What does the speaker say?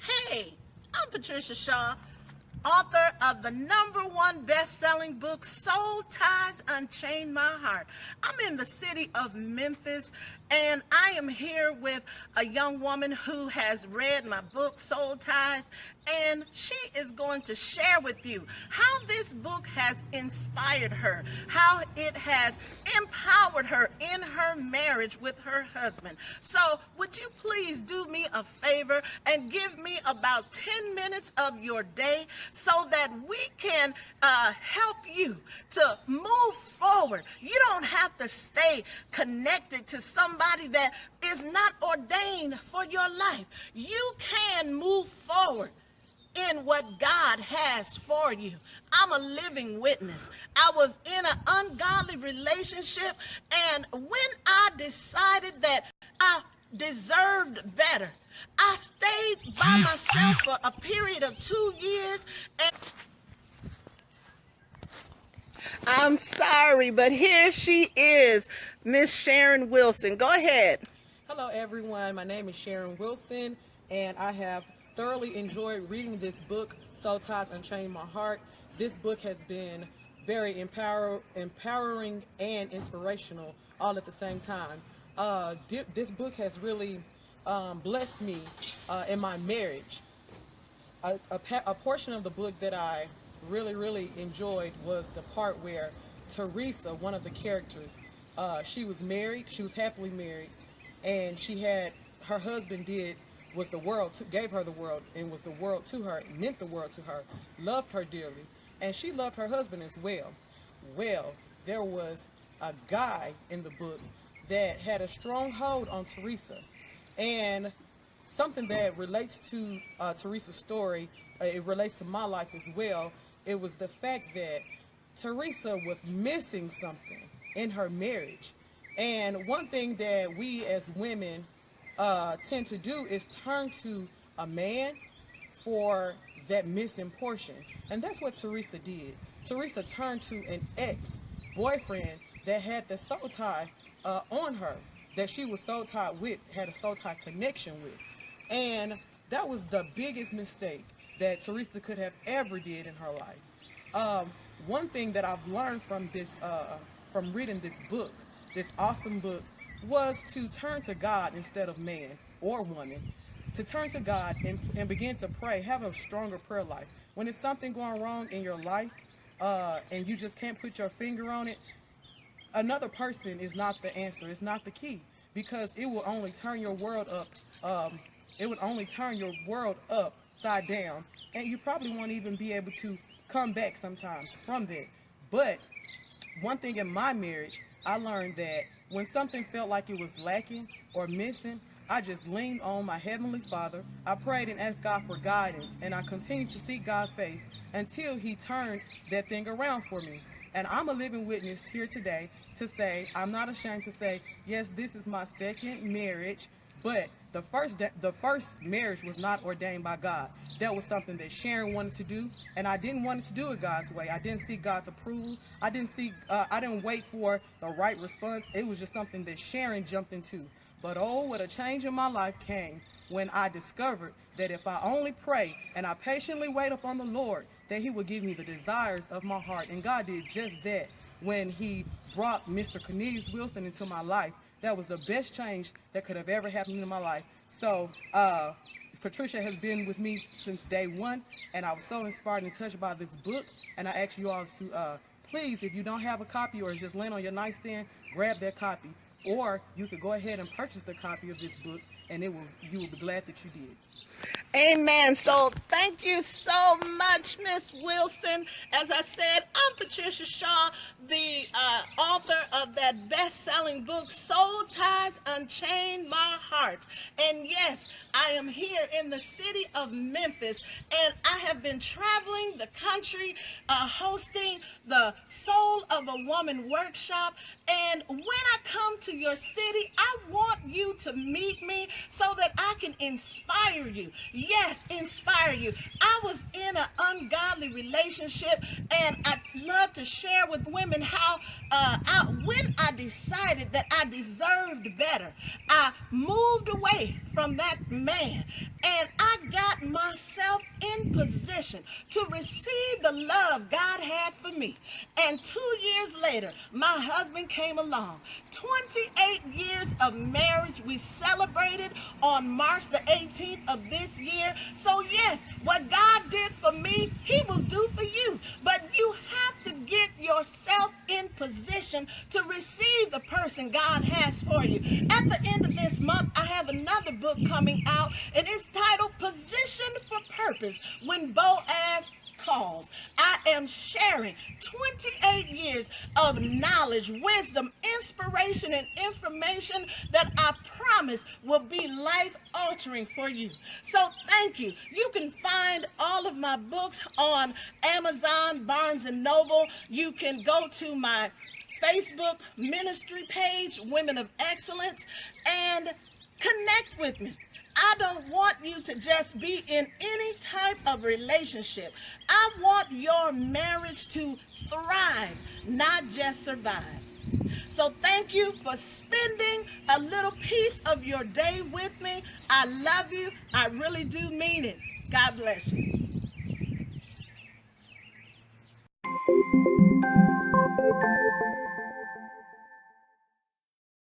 Hey, I'm Patricia Shaw, author of the #1 best-selling book, Soul Ties Unchain My Heart. I'm in the city of Memphis, and I am here with a young woman who has read my book, Soul Ties, and she is going to share with you how this book has inspired her, how it has empowered her in her marriage with her husband. So would you please do me a favor and give me about 10 minutes of your day so that we can help you to move forward. You don't have to stay connected to somebody that is not ordained for your life. You can move forward in what God has for you. I'm a living witness. I was in an ungodly relationship, and when I decided that I deserved better, I stayed by myself for a period of 2 years, and I'm sorry, but here she is, Miss Sharon Wilson. Go ahead. Hello, everyone. My name is Sharon Wilson, and I have thoroughly enjoyed reading this book, Soul Ties Unchain My Heart. This book has been very empowering and inspirational all at the same time. This book has really blessed me in my marriage. A portion of the book that I really enjoyed was the part where Teresa, one of the characters, she was married, she was happily married, and she had, her husband was the world, gave her the world, and was the world to her, meant the world to her, loved her dearly, and she loved her husband as well. Well, there was a guy in the book that had a strong hold on Teresa, and something that relates to Teresa's story, it relates to my life as well. It was the fact that Teresa was missing something in her marriage. And one thing that we as women tend to do is turn to a man for that missing portion. And that's what Teresa did. Teresa turned to an ex-boyfriend that had the soul tie on her, that she was soul tied with, had a soul tie connection with. And that was the biggest mistake that Teresa could have ever did in her life. One thing that I've learned from this, from reading this book, this awesome book, was to turn to God instead of man or woman. To turn to God and begin to pray, have a stronger prayer life. When there's something going wrong in your life and you just can't put your finger on it, another person is not the answer, it's not the key, because it will only turn your world up. It would only turn your world upside down, and you probably won't even be able to come back sometimes from that. But one thing in my marriage, I learned that when something felt like it was lacking or missing, I just leaned on my Heavenly Father. I prayed and asked God for guidance, and I continued to seek God's face until He turned that thing around for me. And I'm a living witness here today to say, I'm not ashamed to say, yes, this is my second marriage, but the first marriage was not ordained by God. That was something that Sharon wanted to do, and I didn't want to do it God's way. I didn't seek God's approval. I didn't wait for the right response. It was just something that Sharon jumped into. But oh, what a change in my life came when I discovered that if I only pray and I patiently wait upon the Lord, that He would give me the desires of my heart. And God did just that when He brought Mr. Cornelius Wilson into my life. That was the best change that could have ever happened in my life. So Patricia has been with me since day one, and I was so inspired and touched by this book. And I ask you all to please, if you don't have a copy or it's just laying on your nightstand, grab that copy. Or you could go ahead and purchase the copy of this book, and you will be glad that you did. Amen. So thank you so much, Miss Wilson. As I said, I'm Patricia Shaw, the author of that best-selling book, Soul Ties Unchain My Heart. And yes, I am here in the city of Memphis, and I have been traveling the country hosting the Soul of a Woman workshop. And when I come to your city, I want you to meet me so that I can inspire you. yes, inspire you. I was in an ungodly relationship, and I love to share with women how when I decided that I deserved better, I moved away from that man, and I got myself in position to receive the love God had for me. And 2 years later, my husband came along. 28 years of marriage we celebrated on March the 18th of this year. So yes, what God did for me, he will do for you. But you have to get yourself in position to receive the person God has for you. At the end of this month, I have another book coming out, and it's titled Position for Purpose When Boaz Calls. I am sharing 28 years of knowledge, wisdom, inspiration, and information that I promise will be life altering for you. So thank you. You can find all of my books on Amazon, Barnes and Noble. You can go to my Facebook ministry page, Women of Excellence, and connect with me. I don't want you to just be in any type of relationship. I want your marriage to thrive, not just survive. So thank you for spending a little piece of your day with me. I love you. I really do mean it. God bless you.